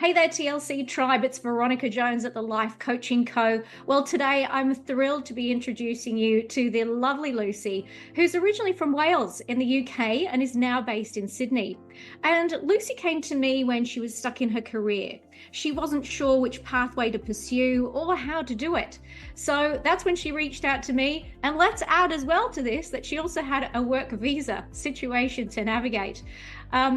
Hey there, TLC tribe. It's Veronica Jones at the Life Coaching Co. Well, today I'm thrilled to be introducing you to the lovely Lucy, who's originally from Wales in the UK and is now based in Sydney. And Lucy came to me when she was stuck in her career. She wasn't sure which pathway to pursue or how to do it. So that's when she reached out to me. And let's add as well to this that she also had a work visa situation to navigate.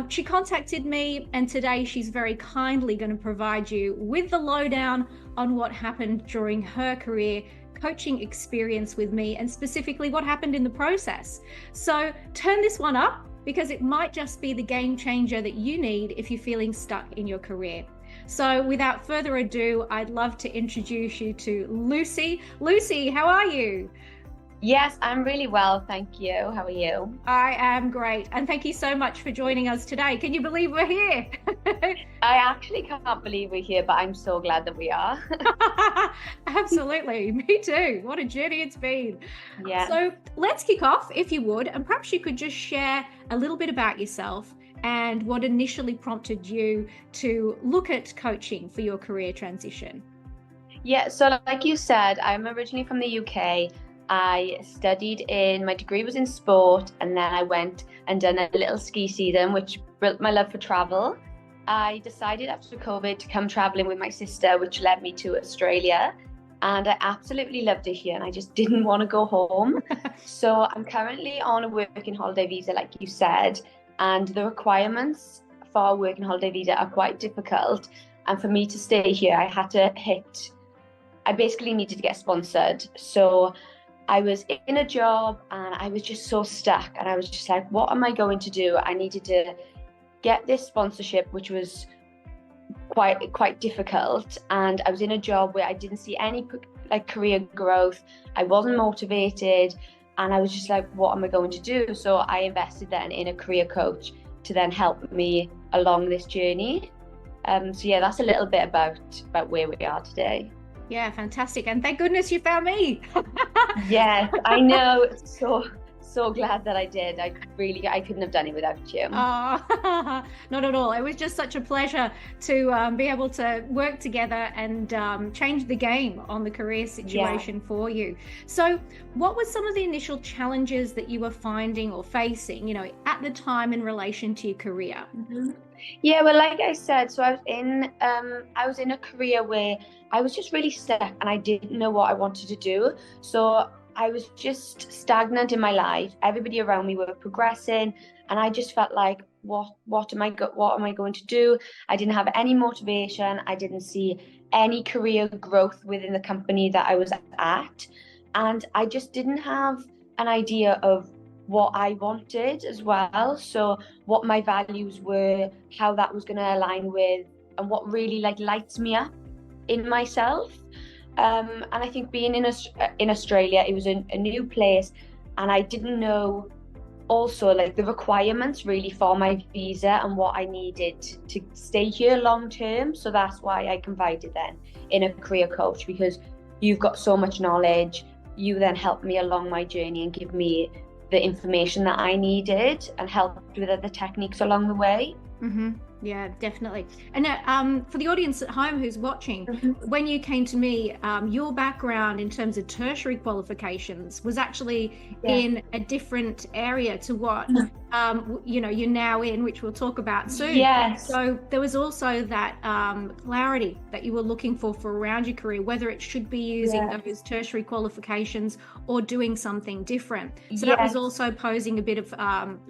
She contacted me, and today she's very kindly going to provide you with the lowdown on what happened during her career coaching experience with me, and specifically what happened in the process. So turn this one up, because it might just be the game changer that you need if you're feeling stuck in your career. So without further ado, I'd love to introduce you to Lucy. Lucy, how are you? Yes, I'm really well, thank you. How are you? I am great. And thank you so much for joining us today. Can you believe we're here? I actually can't believe we're here, but I'm so glad that we are. Absolutely. Me too. What a journey it's been. Yeah. So let's kick off, if you would, and perhaps you could just share a little bit about yourself and what initially prompted you to look at coaching for your career transition. Yeah, so like you said, I'm originally from the UK. I studied my degree was in sport, and then I went and done a little ski season, which built my love for travel. I decided after COVID to come traveling with my sister, which led me to Australia. And I absolutely loved it here, and I just didn't want to go home. So I'm currently on a working holiday visa, like you said, and the requirements for a working holiday visa are quite difficult. And for me to stay here, I basically needed to get sponsored. So I was in a job and I was just so stuck, and I was just like, what am I going to do? I needed to get this sponsorship, which was quite difficult. And I was in a job where I didn't see any career growth. I wasn't motivated, and I was just like, what am I going to do? So I invested then in a career coach to then help me along this journey. So yeah, that's a little bit about where we are today. Yeah, fantastic. And thank goodness you found me. Yes, I know. So glad that I did. I couldn't have done it without you. Oh, not at all. It was just such a pleasure to be able to work together and change the game on the career situation for you. So what were some of the initial challenges that you were finding or facing, at the time in relation to your career? Mm-hmm. Yeah, well, like I said, so I was in a career where I was just really stuck and I didn't know what I wanted to do. So I was just stagnant in my life. Everybody around me were progressing, and I just felt like, what am I going to do? I didn't have any motivation. I didn't see any career growth within the company that I was at, and I just didn't have an idea of what I wanted as well. So what my values were, how that was going to align with, and what really lights me up in myself. And I think being in Australia, it was a new place, and I didn't know also the requirements really for my visa and what I needed to stay here long term. So that's why I confided then in a career coach, because you've got so much knowledge. You then helped me along my journey and give me the information that I needed and helped with the techniques along the way. Mm-hmm. Yeah, definitely. And for the audience at home who's watching, when you came to me, your background in terms of tertiary qualifications was actually in a different area to what you're now in, which we'll talk about soon. Yes. So there was also that clarity that you were looking for around your career, whether it should be using those tertiary qualifications or doing something different. So that was also posing a bit of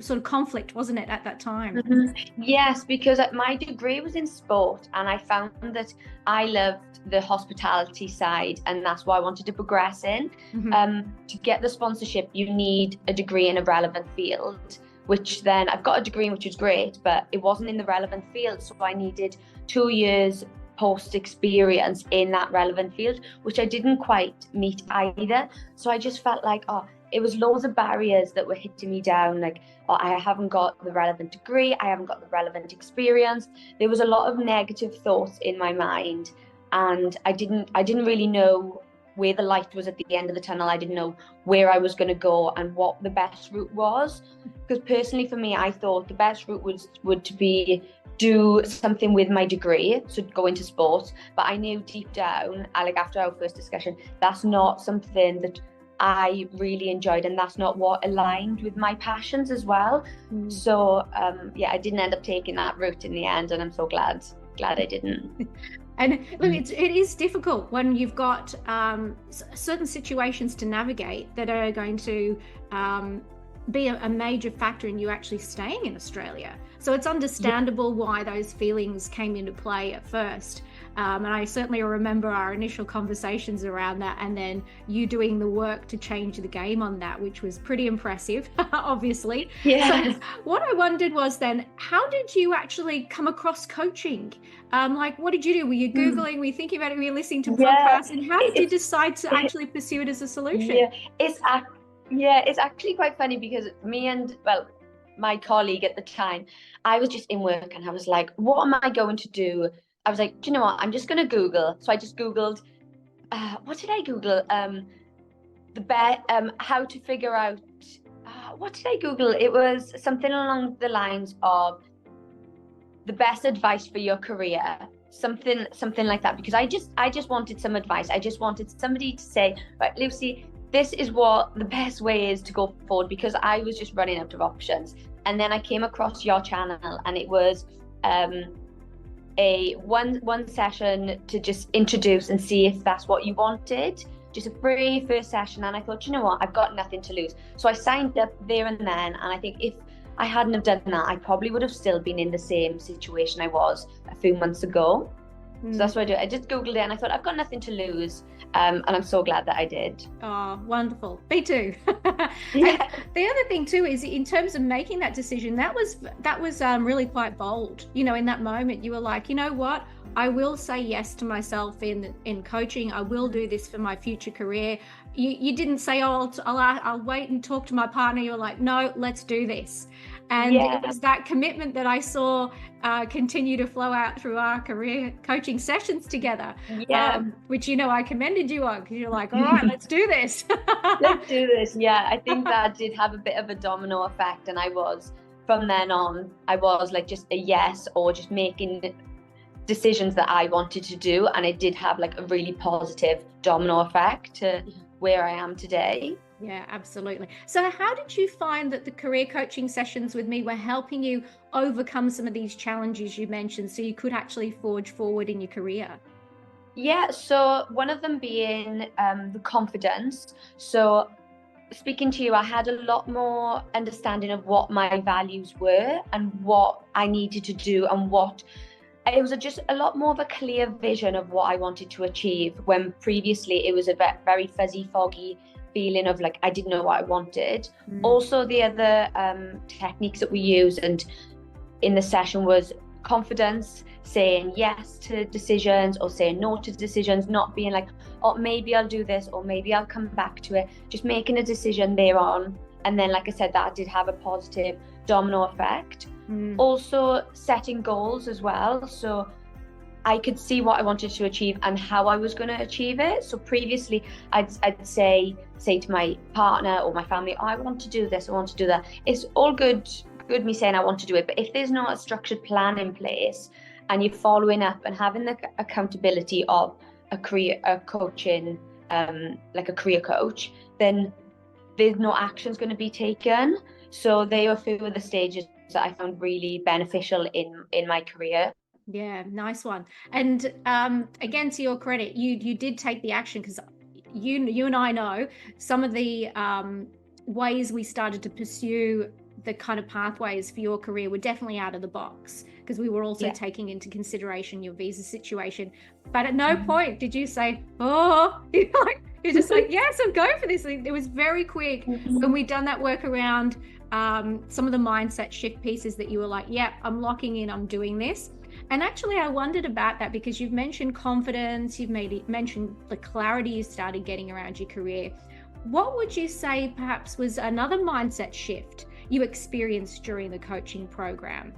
sort of conflict, wasn't it, at that time? Mm-hmm. Yes, because my degree was in sport, and I found that I loved the hospitality side, and that's what I wanted to progress in. To get the sponsorship, you need a degree in a relevant field, which then I've got a degree in, which is great, but it wasn't in the relevant field. So I needed 2 years post experience in that relevant field, which I didn't quite meet either. So I just felt like, it was loads of barriers that were hitting me down, I haven't got the relevant degree, I haven't got the relevant experience. There was a lot of negative thoughts in my mind, and I didn't really know where the light was at the end of the tunnel. I didn't know where I was going to go and what the best route was. Because personally for me, I thought the best route would to be do something with my degree, so go into sports. But I knew deep down, like after our first discussion, that's not something that I really enjoyed, and that's not what aligned with my passions as well. So I didn't end up taking that route in the end, and I'm so glad I didn't. And look, it is difficult when you've got certain situations to navigate that are going to be a major factor in you actually staying in Australia. So it's understandable why those feelings came into play at first. And I certainly remember our initial conversations around that, and then you doing the work to change the game on that, which was pretty impressive, obviously. Yeah. So what I wondered was then, how did you actually come across coaching? Like, what did you do? Were you Googling? Were you thinking about it? Were you listening to podcasts? And how did you decide to actually pursue it as a solution? Yeah, it's actually quite funny because me and, my colleague at the time, I was just in work and I was like, what am I going to do? I was like, do you know what? I'm just going to Google. So I just Googled, what did I Google? How to figure out, what did I Google? It was something along the lines of the best advice for your career. Something like that, because I just wanted some advice. I just wanted somebody to say, right, Lucy, this is what the best way is to go forward, because I was just running out of options. And then I came across your channel, and it was a one session to just introduce and see if that's what you wanted, just a free first session. And I thought, you know what, I've got nothing to lose. So I signed up there and then, and I think if I hadn't have done that, I probably would have still been in the same situation I was a few months ago. So that's what I did. I just Googled it and I thought, I've got nothing to lose. And I'm so glad that I did. Oh, wonderful. Me too. Yeah. The other thing too is, in terms of making that decision, that was really quite bold. You know, in that moment, you were like, you know what? I will say yes to myself in coaching. I will do this for my future career. You didn't say, oh, I'll wait and talk to my partner. You were like, no, let's do this. And it was that commitment that I saw continue to flow out through our career coaching sessions together, which, you know, I commended you on, because you're like, all right, let's do this. Let's do this. Yeah, I think that did have a bit of a domino effect. And from then on, I was like just a yes, or just making decisions that I wanted to do. And it did have like a really positive domino effect to where I am today. Yeah, absolutely. So how did you find that the career coaching sessions with me were helping you overcome some of these challenges you mentioned, so you could actually forge forward in your career? Yeah, so one of them being the confidence. So speaking to you, I had a lot more understanding of what my values were and what I needed to do, and it was just a lot more of a clear vision of what I wanted to achieve, when previously it was a very fuzzy, foggy feeling of like I didn't know what I wanted. Also, the other techniques that we use and in the session was confidence, saying yes to decisions or saying no to decisions, not being like, oh, maybe I'll do this or maybe I'll come back to it, just making a decision thereon. And then, like I said, that did have a positive domino effect. Also setting goals as well, so I could see what I wanted to achieve and how I was going to achieve it. So previously I'd say to my partner or my family, oh, I want to do this, I want to do that. It's all good me saying I want to do it, but if there's not a structured plan in place and you're following up and having the accountability of a coaching, like a career coach, then there's no action's going to be taken. So they are a few of the stages that I found really beneficial in my career. Yeah, nice one. And again, to your credit, you did take the action, because you and I know some of the ways we started to pursue the kind of pathways for your career were definitely out of the box, because we were also taking into consideration your visa situation. But at no point did you say, oh, you're just like, yes, I'm going for this. It was very quick when we'd done that work around some of the mindset shift pieces that you were like, yeah, I'm locking in, I'm doing this. And actually, I wondered about that, because you've mentioned confidence, you've mentioned the clarity you started getting around your career. What would you say perhaps was another mindset shift you experienced during the coaching program?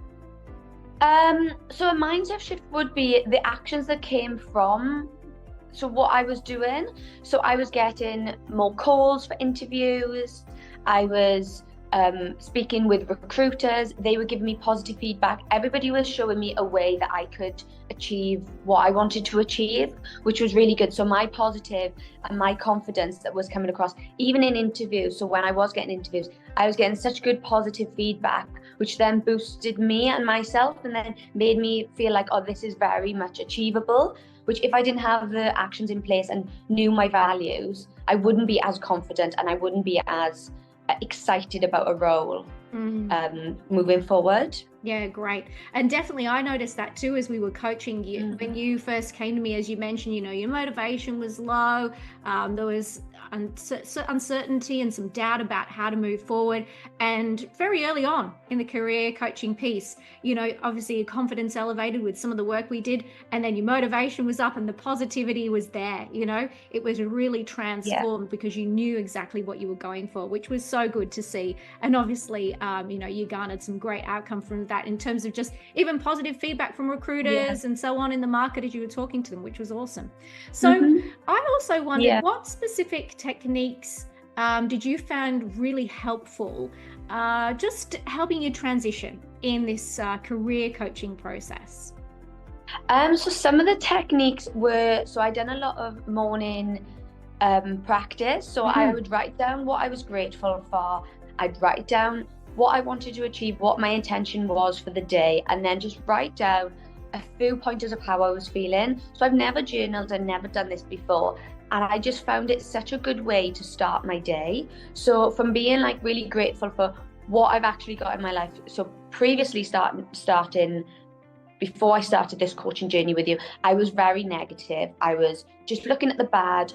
So a mindset shift would be the actions that came from so what I was doing, so I was getting more calls for interviews. I was speaking with recruiters. They were giving me positive feedback. Everybody was showing me a way that I could achieve what I wanted to achieve, which was really good. So my positive and my confidence that was coming across, even in interviews. So when I was getting interviews, I was getting such good positive feedback, which then boosted me and myself and then made me feel like, oh, this is very much achievable. Which if I didn't have the actions in place and knew my values, I wouldn't be as confident and I wouldn't be as excited about a role moving forward. Yeah, great. And definitely I noticed that too as we were coaching you. When you first came to me, as you mentioned, your motivation was low. There was uncertainty and some doubt about how to move forward. And very early on in the career coaching piece, obviously your confidence elevated with some of the work we did, and then your motivation was up and the positivity was there. It was really transformed because you knew exactly what you were going for, which was so good to see. And obviously, you garnered some great outcome from that in terms of just even positive feedback from recruiters and so on in the market as you were talking to them, which was awesome. So I also wondered what specific techniques did you find really helpful just helping you transition in this career coaching process? So some of the techniques were, so I done a lot of morning practice. So I would write down what I was grateful for. I'd write down what I wanted to achieve, what my intention was for the day, and then just write down a few pointers of how I was feeling. So I've never journaled and never done this before. And I just found it such a good way to start my day. So from being like really grateful for what I've actually got in my life. So previously starting before I started this coaching journey with you, I was very negative. I was just looking at the bad,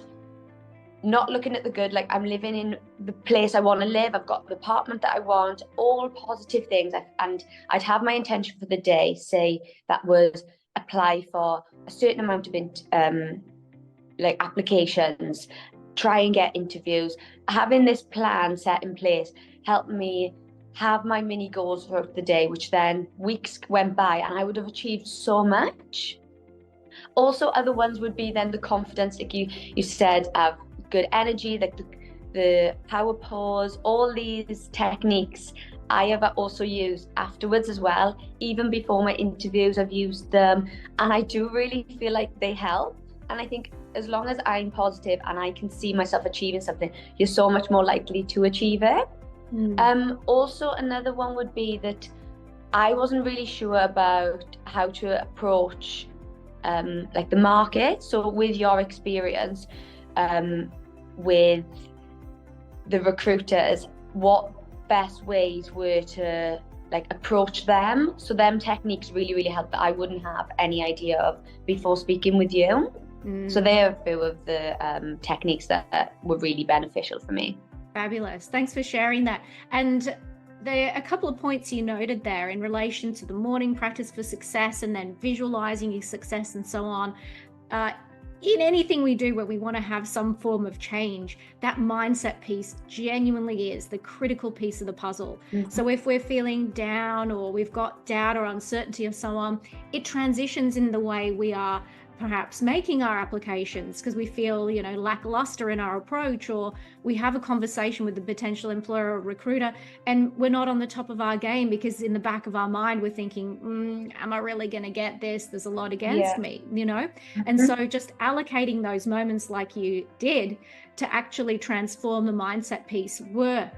not looking at the good. Like, I'm living in the place I want to live. I've got the apartment that I want, all positive things. And I'd have my intention for the day, say that was apply for a certain amount of applications, try and get interviews. Having this plan set in place helped me have my mini goals throughout the day, which then weeks went by and I would have achieved so much. Also, other ones would be then the confidence, like you said, good energy, like the power pose, all these techniques I have also used afterwards as well. Even before my interviews, I've used them, and I do really feel like they help. And I think as long as I'm positive and I can see myself achieving something, you're so much more likely to achieve it. Also, another one would be that I wasn't really sure about how to approach the market. So with your experience with the recruiters, what best ways were to approach them? So them techniques really helped that I wouldn't have any idea of before speaking with you. So they are a few of the techniques that were really beneficial for me. Fabulous. Thanks for sharing that. And there are a couple of points you noted there in relation to the morning practice for success and then visualizing your success and so on. In anything we do where we want to have some form of change, that mindset piece genuinely is the critical piece of the puzzle. So if we're feeling down or we've got doubt or uncertainty or so on, it transitions in the way we are perhaps making our applications because we feel, lackluster in our approach, or we have a conversation with the potential employer or recruiter and we're not on the top of our game because in the back of our mind we're thinking, am I really going to get this? There's a lot against me, And so just allocating those moments like you did to actually transform the mindset piece were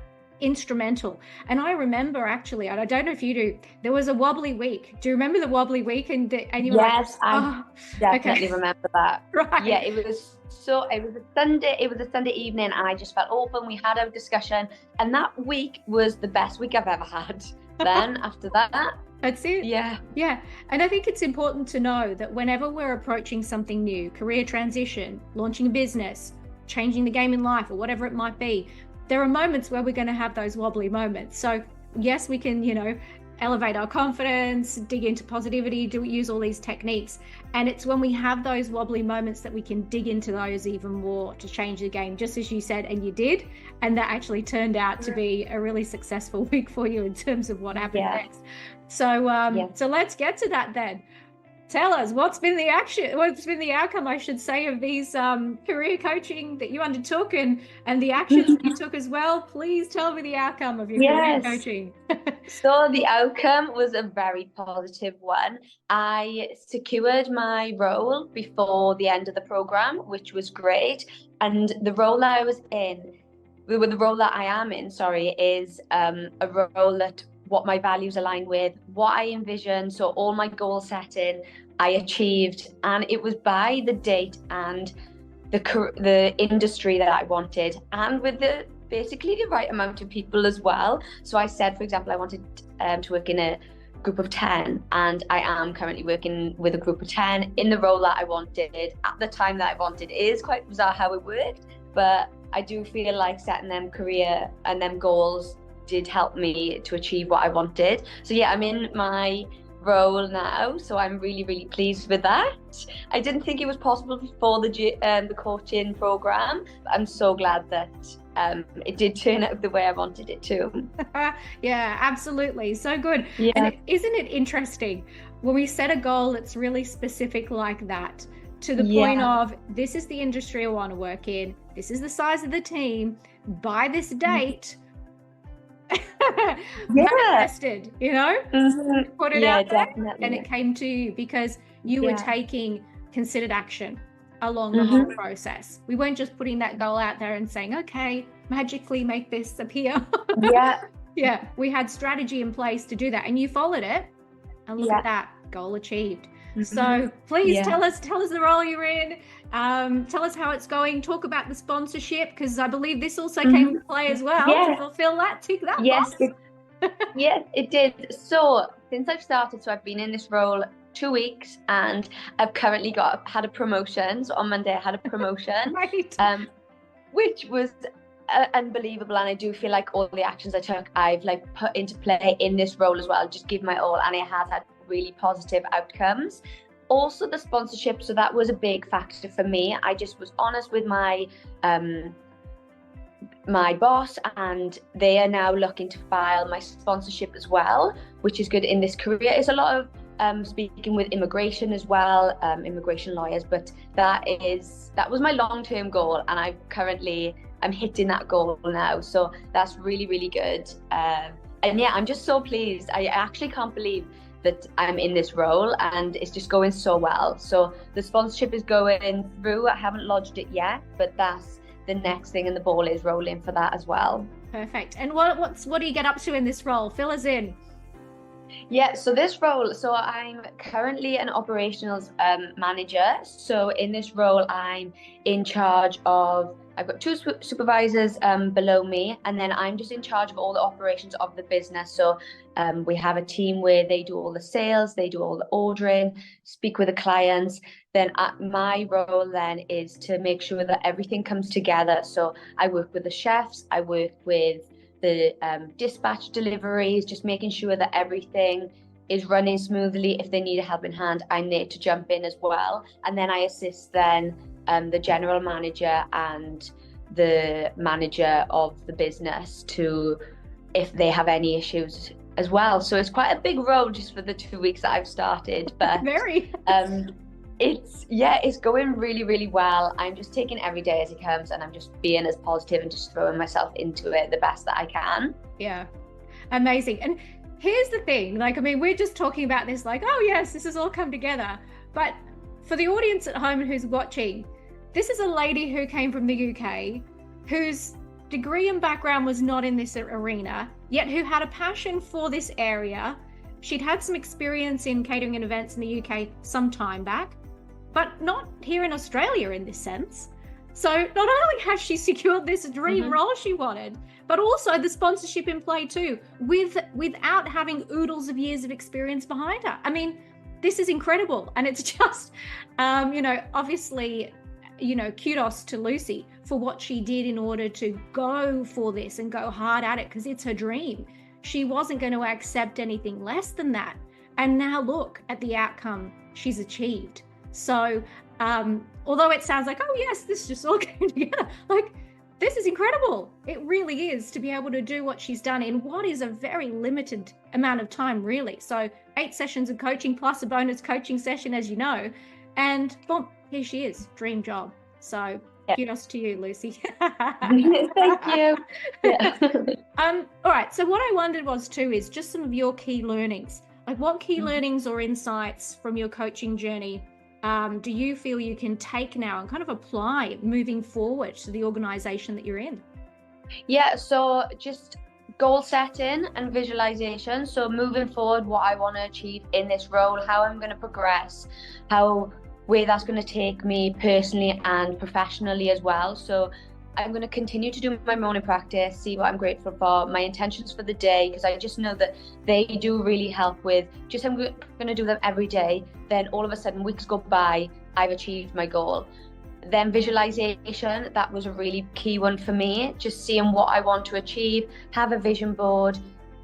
instrumental. And I remember actually, and I don't know if you do, there was a wobbly week. Do you remember the wobbly week? And you were yes, I definitely remember that. Right. Yeah, it was a Sunday evening and I just felt open. We had our discussion and that week was the best week I've ever had. Then after that, that's it. Yeah. And I think it's important to know that whenever we're approaching something new, career transition, launching a business, changing the game in life, or whatever it might be, there are moments where we're going to have those wobbly moments. So yes, we can, elevate our confidence, dig into positivity, use all these techniques. And it's when we have those wobbly moments that we can dig into those even more to change the game, just as you said, and you did. And that actually turned out to be a really successful week for you in terms of what happened next. So, so let's get to that then. Tell us what's been the outcome, I should say, of these career coaching that you undertook and the actions that you took as well. Please tell me the outcome of your career Yes. coaching. So the outcome was a very positive one. I secured my role before the end of the program, which was great. And the role that I was in, the role that I am in, sorry, is a role that what my values align with, what I envisioned. So all my goal setting, I achieved, and it was by the date and the industry that I wanted, and with the basically the right amount of people as well. So I said, for example, I wanted to work in a group of 10, and I am currently working with a group of 10 in the role that I wanted at the time that I wanted. It is quite bizarre how it worked, but I do feel like setting them career and them goals did help me to achieve what I wanted. So yeah, I'm in my role now, so I'm really, really pleased with that. I didn't think it was possible before the coaching program, but I'm so glad that it did turn out the way I wanted it to. Yeah, absolutely. So good. Yeah. And isn't it interesting when we set a goal that's really specific like that, to the point of, this is the industry I want to work in, this is the size of the team, by this date, manifested, you know, put it out there, definitely. and it came to you because you were taking considered action along the whole process. We weren't just putting that goal out there and saying, okay, magically make this appear. Yeah, we had strategy in place to do that, and you followed it, and look at that, goal achieved. So please tell us the role you're in. Tell us how it's going. Talk about the sponsorship, because I believe this also came into play as well to fulfill that, tick that box. Yes, it did. So since I've started, so I've been in this role 2 weeks, and I've currently had a promotion. So on Monday I had a promotion, which was unbelievable. And I do feel like all the actions I took, I've like put into play in this role as well. Just give my all, and it has had really positive outcomes. Also the sponsorship, so that was a big factor for me. I just was honest with my my boss, and they are now looking to file my sponsorship as well, which is good in this career. It's a lot of speaking with immigration as well, immigration lawyers, but that was my long-term goal, and I'm hitting that goal now, so that's really, really good. And yeah, I'm just so pleased. I actually can't believe that I'm in this role, and it's just going so well. So the sponsorship is going through. I haven't lodged it yet, but that's the next thing, and the ball is rolling for that as well. Perfect. And what do you get up to in this role? Fill us in. Yeah, so this role, so I'm currently an operations manager. So in this role, I'm in charge of, I've got 2 supervisors below me, and then I'm just in charge of all the operations of the business. So we have a team where they do all the sales, they do all the ordering, speak with the clients. Then my role then is to make sure that everything comes together. So I work with the chefs, I work with the dispatch deliveries, just making sure that everything is running smoothly. If they need a helping hand, I need to jump in as well. And then I assist then the general manager and the manager of the business to, if they have any issues as well. So it's quite a big role just for the 2 weeks that I've started, but very it's going really, really well. I'm just taking every day as it comes, and I'm just being as positive and just throwing myself into it the best that I can. Yeah, amazing. And here's the thing, like, I mean, we're just talking about this like, oh yes, this has all come together, but for the audience at home and who's watching, this is a lady who came from the UK, whose degree and background was not in this arena, yet who had a passion for this area. She'd had some experience in catering and events in the UK some time back, but not here in Australia in this sense. So not only has she secured this dream role she wanted, but also the sponsorship in play too, without having oodles of years of experience behind her. I mean, this is incredible. And it's just, obviously, kudos to Lucy for what she did in order to go for this and go hard at it, because it's her dream. She wasn't going to accept anything less than that. And now look at the outcome she's achieved. So although it sounds like, oh yes, this just all came together, like, this is incredible. It really years to be able to do what she's done in what is a very limited amount of time, really. So 8 sessions of coaching plus a bonus coaching session, as you know, and boom, here she is, dream job. So kudos to you, Lucy. Thank you. Yeah. All right. So what I wondered was too is just some of your key learnings. Like, what key learnings or insights from your coaching journey do you feel you can take now and kind of apply moving forward to the organization that you're in? Yeah, so just goal setting and visualization. So moving forward, what I want to achieve in this role, how I'm going to progress, where that's going to take me personally and professionally as well. So I'm going to continue to do my morning practice, see what I'm grateful for, my intentions for the day, because I just know that they do really help with just, I'm going to do them every day. Then all of a sudden, weeks go by, I've achieved my goal. Then visualization, that was a really key one for me, just seeing what I want to achieve, have a vision board,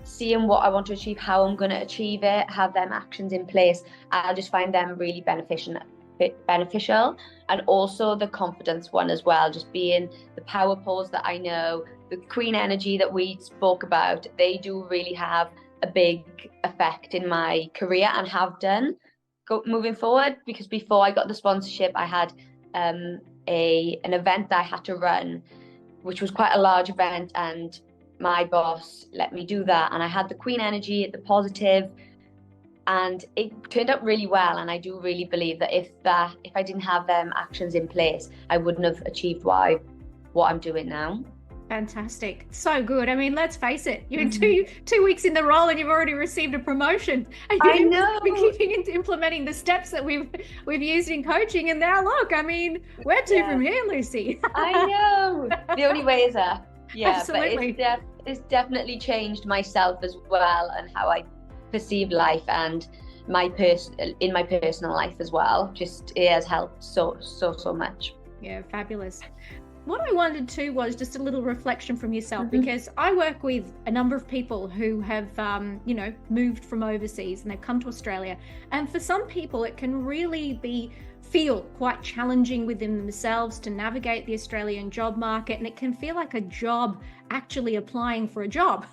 seeing what I want to achieve, how I'm going to achieve it, have them actions in place. I just find them really beneficial. And also the confidence one as well, just being the power pose that I know, the queen energy that we spoke about, they do really have a big effect in my career and have done moving forward, because before I got the sponsorship, I had an event that I had to run, which was quite a large event, and my boss let me do that, and I had the queen energy, the positive, and it turned out really well. And I do really believe that if I didn't have them actions in place, I wouldn't have achieved what I'm doing now. Fantastic. So good. I mean, let's face it, you're 2 weeks in the role and you've already received a promotion. And I know. Been keeping into implementing the steps that we've used in coaching. And now look, I mean, where to from here, Lucy? I know. The only way is up. Yeah, absolutely. But it's definitely changed myself as well, and how I perceive life, and in my personal life as well. Just, it has helped so much. Yeah, fabulous. What I wanted to was just a little reflection from yourself, because I work with a number of people who have, moved from overseas and they've come to Australia. And for some people, it can really feel quite challenging within themselves to navigate the Australian job market. And it can feel like a job actually applying for a job.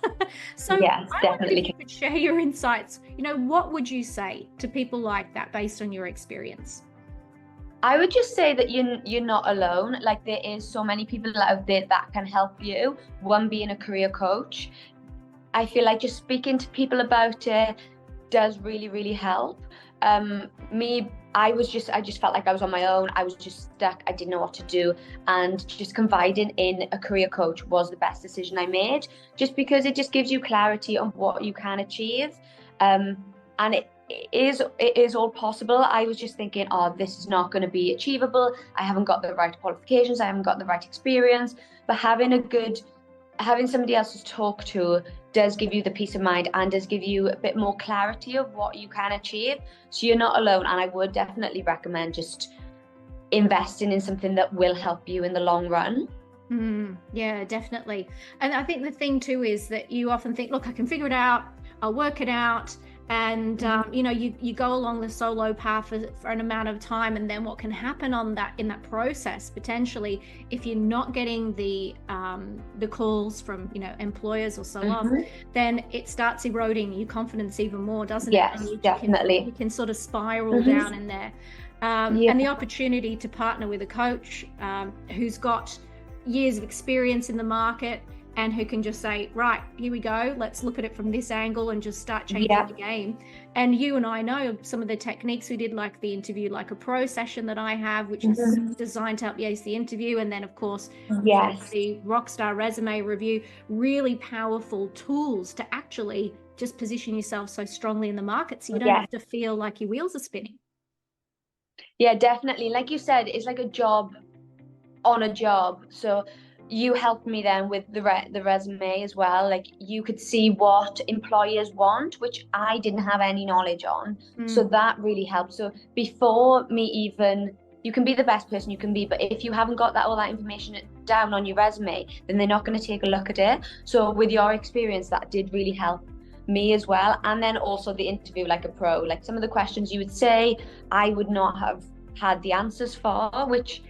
So yes, I definitely. If you could share your insights. What would you say to people like that based on your experience? I would just say that you're not alone. Like, there is so many people out there that can help you. One being a career coach. I feel like just speaking to people about it does really, really help. I just felt like I was on my own. I was just stuck. I didn't know what to do. And just confiding in a career coach was the best decision I made, just because it just gives you clarity on what you can achieve. And it is all possible. I was just thinking, this is not going to be achievable. I haven't got the right qualifications. I haven't got the right experience. But having somebody else to talk to does give you the peace of mind and does give you a bit more clarity of what you can achieve. So you're not alone. And I would definitely recommend just investing in something that will help you in the long run. Yeah, definitely. And I think the thing too is that you often think, look, I can figure it out. I'll work it out. And, you go along the solo path for an amount of time, and then what can happen in that process, potentially, if you're not getting the calls from, employers or so on, then it starts eroding your confidence even more, doesn't it? Yes, definitely. You can sort of spiral down in there. And the opportunity to partner with a coach who's got years of experience in the market, and who can just say, right, here we go, let's look at it from this angle and just start changing the game. And you and I know some of the techniques we did, like the interview like a pro session that I have, which is designed to help you ace the interview. And then, of course, the Rockstar resume review, really powerful tools to actually just position yourself so strongly in the market, so you don't have to feel like your wheels are spinning. Yeah, definitely. Like you said, it's like a job on a job. So you helped me then with the resume as well. Like, you could see what employers want, which I didn't have any knowledge on. So that really helped. So before me even, you can be the best person you can be, but if you haven't got all that information down on your resume, then they're not going to take a look at it. So with your experience, that did really help me as well. And then also the interview like a pro, like some of the questions you would say, I would not have had the answers for, which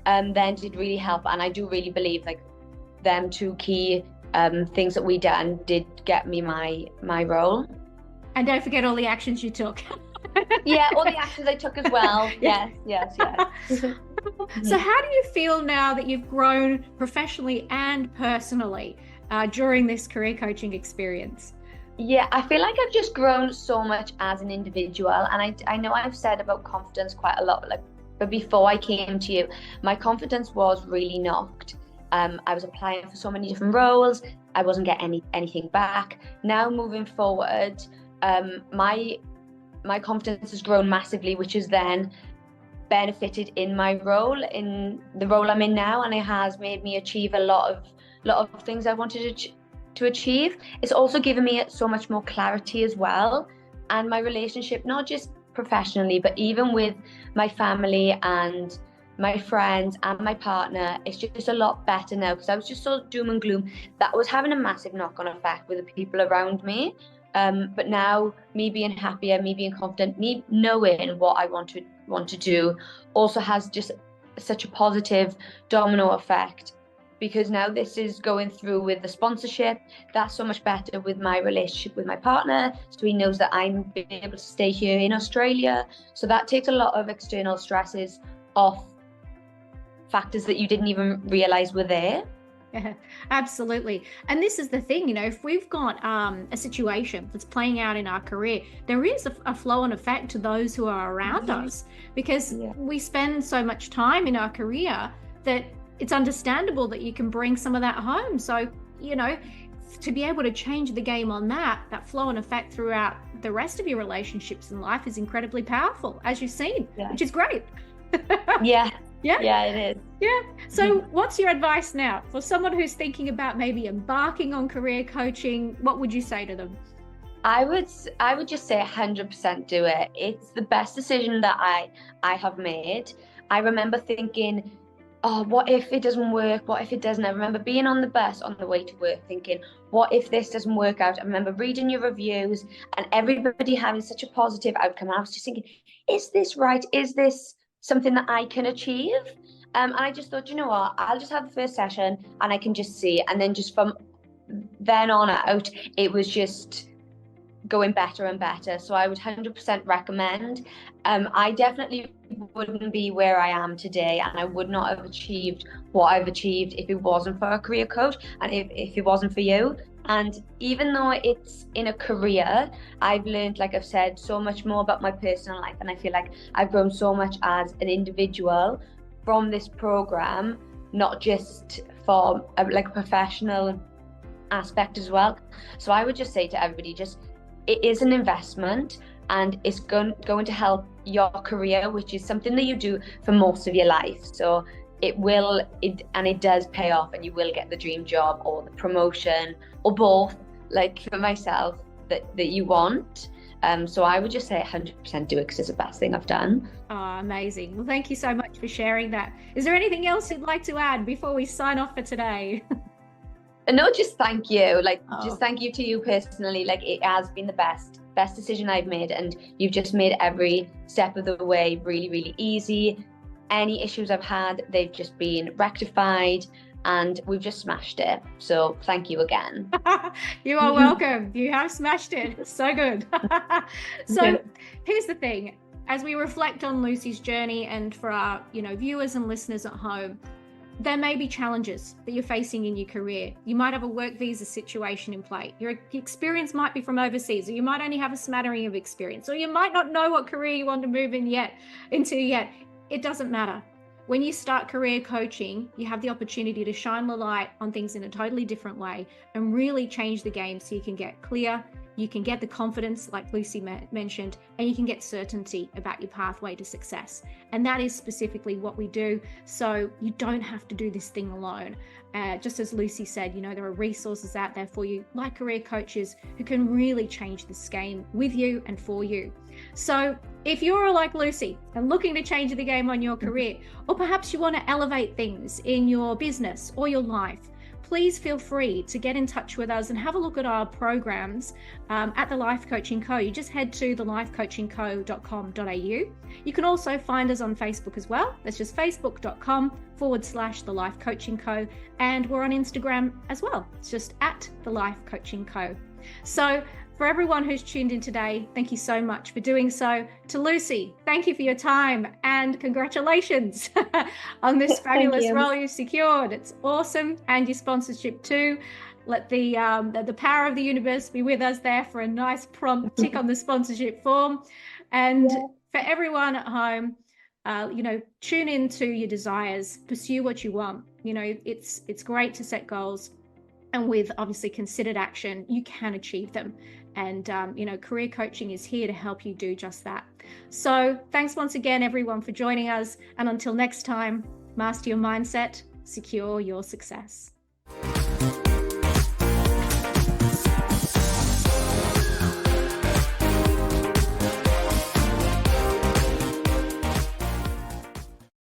then did really help. And I do really believe like them two key things that we done did get me my role. And don't forget all the actions you took. Yeah, all the actions I took as well. Yeah. Yes. So how do you feel now that you've grown professionally and personally during this career coaching experience? Yeah, I feel like I've just grown so much as an individual, and I know I've said about confidence quite a lot, like, but before I came to you, my confidence was really knocked. I was applying for so many different roles, I wasn't getting anything back. Now moving forward, my confidence has grown massively, which has then benefited in in the role I'm in now, and it has made me achieve a lot of things I wanted to achieve. It's also given me so much more clarity as well, and my relationship, not just professionally, but even with my family and my friends and my partner, it's just a lot better now, because I was just so doom and gloom. That was having a massive knock-on effect with the people around me. But now, me being happier, me being confident, me knowing what I want to do also has just such a positive domino effect, because now this is going through with the sponsorship. That's so much better with my relationship with my partner, so he knows that I'm being able to stay here in Australia. So that takes a lot of external stresses off, factors that you didn't even realize were there. Yeah, absolutely. And this is the thing, if we've got a situation that's playing out in our career, there is a flow-on effect to those who are around us, because we spend so much time in our career that it's understandable that you can bring some of that home. So, to be able to change the game on that flow-on effect throughout the rest of your relationships in life is incredibly powerful, as you've seen, which is great. Yeah, it is. Yeah. So what's your advice now for someone who's thinking about maybe embarking on career coaching? What would you say to them? I would just say 100% do it. It's the best decision that I have made. I remember thinking, oh, what if it doesn't work? What if it doesn't? I remember being on the bus on the way to work thinking, what if this doesn't work out? I remember reading your reviews and everybody having such a positive outcome. I was just thinking, is this right? Is this something that I can achieve? And I just thought, you know what, I'll just have the first session and I can just see. And then just from then on out, it was just going better and better. So I would 100% recommend. I definitely wouldn't be where I am today, and I would not have achieved what I've achieved if it wasn't for a career coach, and if it wasn't for you. And even though it's in a career, I've learned, like I've said, so much more about my personal life, and I feel like I've grown so much as an individual from this program, not just for a professional aspect as well. So I would just say to everybody, it is an investment, and it's going to help your career, which is something that you do for most of your life. So it does pay off, and you will get the dream job or the promotion or both, like for myself, that you want. So I would just say 100% do it, because it's the best thing I've done. Oh, amazing. Well, thank you so much for sharing that. Is there anything else you'd like to add before we sign off for today? No, just thank you. Just thank you to you personally. It has been the best decision I've made, and you've just made every step of the way really, really easy. Any issues I've had, they've just been rectified, and we've just smashed it. So thank you again. You are welcome. You have smashed it. So good. So here's the thing. As we reflect on Lucy's journey, and for our viewers and listeners at home, there may be challenges that you're facing in your career. You might have a work visa situation in play. Your experience might be from overseas, or you might only have a smattering of experience, or you might not know what career you want to move into yet. It doesn't matter. When you start career coaching, you have the opportunity to shine the light on things in a totally different way and really change the game, so you can get clear, you can get the confidence like Lucy mentioned, and you can get certainty about your pathway to success. And that is specifically what we do. So you don't have to do this thing alone. Just as Lucy said, there are resources out there for you, like career coaches, who can really change this game with you and for you. So if you're like Lucy and looking to change the game on your career, or perhaps you want to elevate things in your business or your life, please feel free to get in touch with us and have a look at our programs at the Life Coaching Co. You just head to thelifecoachingco.com.au. You can also find us on Facebook as well. That's just facebook.com/the Life Coaching Co. And we're on Instagram as well. It's just at the Life Coaching Co. So for everyone who's tuned in today, thank you so much for doing so. To Lucy, thank you for your time and congratulations on this fabulous role you've secured. It's awesome. And your sponsorship too. Let the power of the universe be with us there for a nice prompt tick on the sponsorship form. And for everyone at home, tune into your desires, pursue what you want. It's great to set goals, and with obviously considered action, you can achieve them. And, career coaching is here to help you do just that. So thanks once again, everyone, for joining us. And until next time, master your mindset, secure your success.